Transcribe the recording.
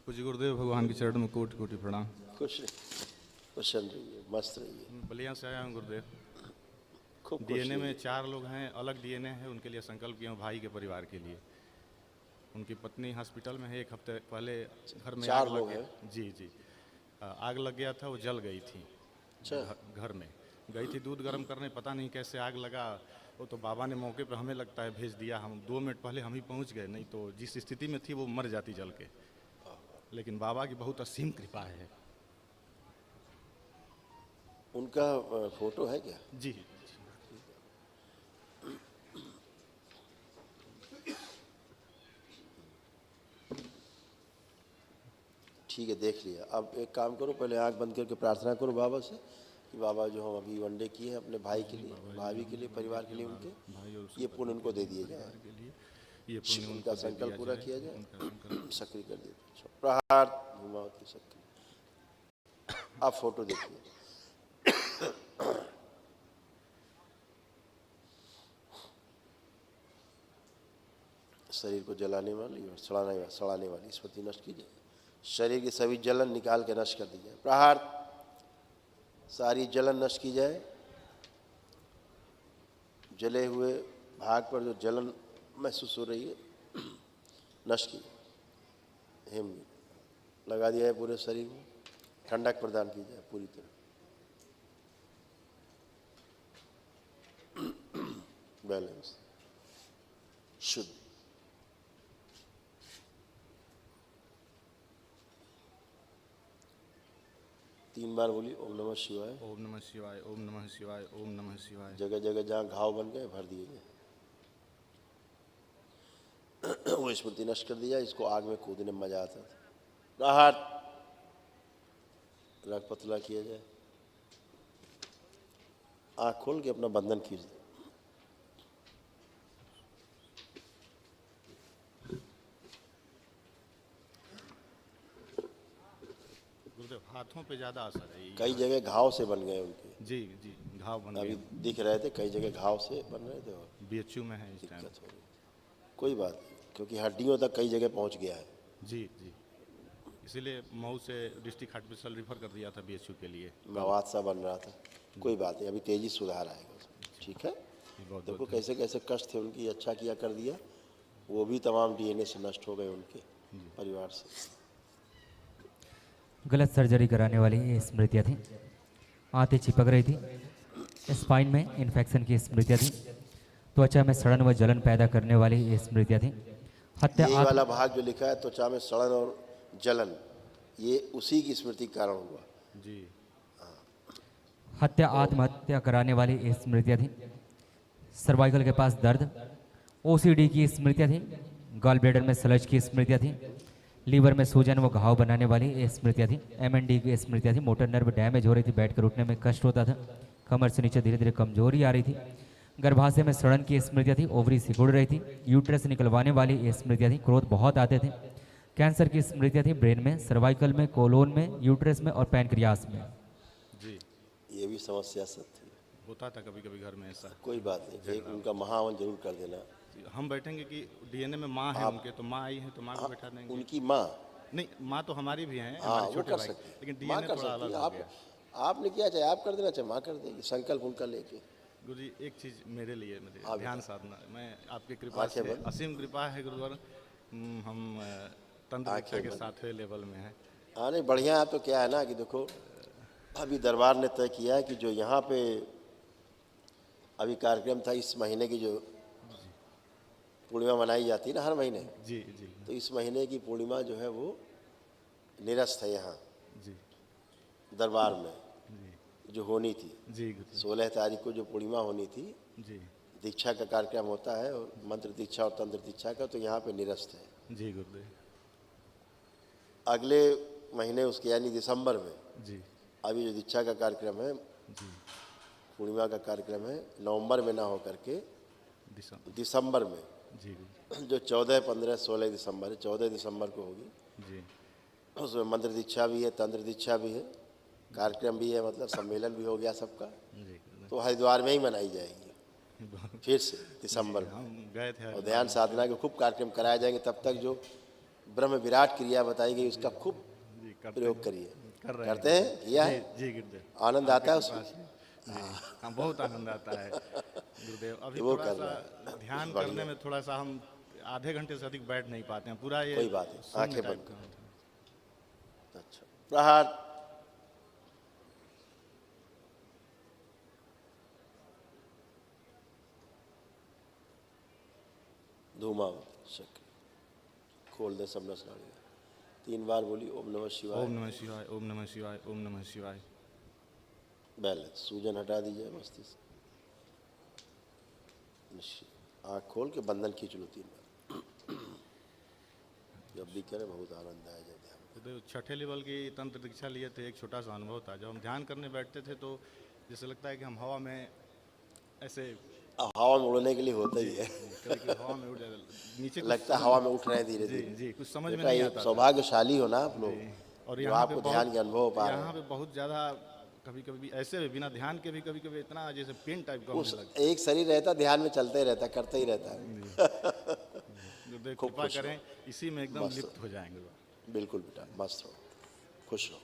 पूज्य गुरुदेव भगवान के चरण में कोटि कोटि प्रणाम। खुश रहिए, मस्त रहिए। बलिया से आया हूँ गुरुदेव। खूब डीएनए में 4 लोग हैं, अलग डीएनए है, उनके लिए संकल्प किया हूँ भाई के परिवार के लिए। उनकी पत्नी हॉस्पिटल में है, 1 हफ्ते पहले घर में 4 आग लोग लग गया। हैं? जी जी, आग लग गया था, वो जल गई थी। अच्छा। घर में गई थी दूध गर्म करने, पता नहीं कैसे आग लगा। वो तो बाबा ने मौके पर हमें लगता है भेज दिया, हम 2 मिनट पहले हम ही पहुँच गए, नहीं तो जिस स्थिति में थी वो मर जाती जल के। लेकिन बाबा की बहुत असीम कृपा है। उनका फोटो है क्या? जी ठीक है, देख लिया। अब एक काम करो, पहले आंख बंद करके प्रार्थना करो बाबा से कि बाबा जो हम अभी वनडे किए हैं अपने भाई के लिए, भाभी के लिए, परिवार के लिए, उनके ये पुण्य उनको दे दिए जाए, के लिए ये पुण्य उनका उनको दे संकल्प दिया पूरा जाए, किया जाए, उनका संकल्प। सक्रिय कर दिया। प्रहार घुमावती सक्रिय। आप फोटो देखिए। शरीर को जलाने वाली और सड़ाने वाली स्मृति नष्ट कीजिए। शरीर की सभी जलन निकाल के नष्ट कर दी जाए। प्रहार, सारी जलन नष्ट की जाए। जले हुए भाग पर जो जलन महसूस हो रही है नष्ट की। हेम लगा दिया है पूरे शरीर में, ठंडक प्रदान की जाए पूरी तरह। बैलेंस, शुद्ध। तीन बार बोली ओम नमः शिवाय, ओम नमः शिवाय, ओम नमः शिवाय, ओम नमः शिवाय। जगह जगह जहाँ घाव बन गए भर दिए गए, वो स्मृति नष्ट कर दिया। इसको आग में कूदने में मजा आता था। प्रहार, रग पतला किया जाए। आँख खोल के अपना बंधन खींच दे। गुरुदेव हाथों पे ज्यादा असर है। कई जगह घाव से बन गए उनके। जी जी, घाव बन अभी गए। दिख रहे थे, कई जगह घाव से बन रहे थे और बीएचयू में है इस टाइम। दिक्कत हो रही। कोई बात नहीं, क्योंकि हड्डियों तक कई जगह पहुंच गया है। जी जी, इसीलिए मऊ से डिस्ट्रिक्ट हॉस्पिटल रिफर कर दिया था बीएचयू के लिए। मवाद सा बन रहा था। कोई बात नहीं, अभी तेजी सुधार आएगा उसमें। ठीक है, देखो कैसे कैसे कष्ट थे उनकी, अच्छा किया कर दिया। वो भी तमाम डीएनए से नष्ट हो गए उनके परिवार से। गलत सर्जरी कराने वाली ये स्मृतियाँ थी, आंतें चिपक रही थी, स्पाइन में इन्फेक्शन की स्मृतियाँ थी, त्वचा में सड़न व जलन पैदा करने वाली ये स्मृतियाँ थी। हत्या यही वाला भाग जो लिखा है त्वचा में सड़न और जलन, ये उसी की स्मृति के कारण हुआ। जी, हत्या आत्महत्या कराने वाली ये स्मृतियाँ थी। सर्वाइकल के पास दर्द, ओसीडी की स्मृतियाँ थी, गॉल ब्लैडर में सलज की स्मृतियाँ थी, लीवर में सूजन व घाव बनाने वाली ये स्मृतियाँ थी। एमएनडी की स्मृतियाँ थी। मोटर नर्व डैमेज हो रही थी, बैठकर उठने में कष्ट होता था, कमर से नीचे धीरे धीरे कमजोरी आ रही थी। गर्भाशय में सड़न की स्मृतियाँ थी, ओवरी सिकुड़ रही थी, यूट्रस निकलवाने वाली ये स्मृतियाँ थी, क्रोध बहुत आते थे। कैंसर की स्मृतियाँ थी, ब्रेन में, सर्वाइकल में, कोलोन में, यूट्रस में और पैनक्रियास में। जी, ये भी समस्या सब थी। होता था कभी कभी घर में ऐसा। कोई बात नहीं, एक उनका महावन जरूर कर देना। हम बैठेंगे कि डीएनए में माँ है उनके, तो माँ आई है तो माँ को बैठा देंगे। उनकी माँ, नहीं, माँ तो हमारी भी है, हाँ, हमारे वो छोटे कर भाई, सकती है, लेकिन माँ डीएनए कर थोड़ा सकती अलग है। हो गया। आपने किया, चाहे आप कर देना, चाहे माँ कर देगी, संकल्प उनका लेके। गुरु जी, एक चीज मेरे लिए, मेरे हाँ, ध्यान साधना, मैं आपकी कृपा आंखें से, बंद। असीम कृपा है गुरुवर, हम तंत्र दीक्षा के 7वें लेवल में हैं। हाँ नहीं, बढ़िया है। तो क्या है ना कि देखो, अभी दरबार ने तय किया है कि जो यहाँ पे अभी कार्यक्रम था, इस महीने की जो पूर्णिमा मनाई जाती है ना हर महीने, जी जी तो इस महीने की पूर्णिमा जो है वो निरस्त है यहाँ जी दरबार में जी जो होनी थी। जी गुरु 16 तारीख को जो पूर्णिमा होनी थी, जी दीक्षा का कार्यक्रम होता है, और मंत्र दीक्षा और तंत्र दीक्षा का, तो यहाँ पे निरस्त है। जी गुरुदेव। अगले महीने उसके यानी दिसंबर में जी अभी जो दीक्षा का कार्यक्रम है, जी, पूर्णिमा का कार्यक्रम है, नवंबर में ना हो करके दिसंबर। दिसंबर में, जी गुरु जो 14, 15, 16 दिसंबर है, 14 दिसंबर को होगी। जी उसमें मंत्र दीक्षा भी है, तंत्र दीक्षा भी है, कार्यक्रम भी है, मतलब सम्मेलन भी हो गया सबका। जी गुरुदेव। तो हरिद्वार में ही मनाई जाएगी फिर से दिसंबर में। हम गए थे और ध्यान साधना के खूब कार्यक्रम कराए जाएंगे। तब तक जो ब्रह्म विराट क्रिया बताई गई, उसका खूब जी करते प्रयोग करिए। कर रहे हैं। करते हैं, किया है, जी गुरुदेव, आनंद आता है उसमें। जी हाँ, बहुत आनंद आता है गुरुदेव। अभी वो थोड़ा कर सा रहा है। ध्यान बढ़िया। करने में थोड़ा सा हम आधे घंटे से अधिक बैठ नहीं पाते हैं, पूरा ये कोई बात नहीं, शून्य आंखें टाइप बंद का होता है। अच्छा, प्रहार। धूमावती शक्ति, खोल दे सब नस नाड़ियाँ। 3 बार बोली ओम नमः शिवाय। ओम नमः शिवाय, ओम नमः शिवाय, ओम नमः शिवाय। बैलेंस, सूजन हटा दीजिए मस्तिष्क। आँख खोल के बंधन खींच लो 3 बार। जब भी करे बहुत आनंद आया जब ध्यान। गुरुदेव, छठे लेवल की तंत्र दीक्षा लिए थे, एक छोटा सा अनुभव था। जब हम ध्यान करने बैठते थे तो जैसे लगता है कि हम हवा में ऐसे अब हवा में उड़ने के लिए होता ही है। कभी कभी हवा में उड़ जाता, नीचे कुछ लगता है हवा में उठ रहे हैं धीरे जी धीरे। जी कुछ समझ में बेटा नहीं ये आता था। सौभाग्यशाली हो ना आप लोग, और जो यहाँ पे आपको ध्यान के अनुभव हो पा रहे यहाँ हैं। पे बहुत ज़्यादा कभी कभी ऐसे भी बिना ध्यान के भी कभी कभी इतना जैसे पेन टाइप का उस होने लगता एक शरीर रहता ध्यान में चलते ही रहता, करते ही रहता है। है। गुरुदेव खूब कृपा खुश करें, इसी में एकदम मस्त लिप्त हो जाएंगे। बिल्कुल बेटा, मस्त रहो, खुश रहो।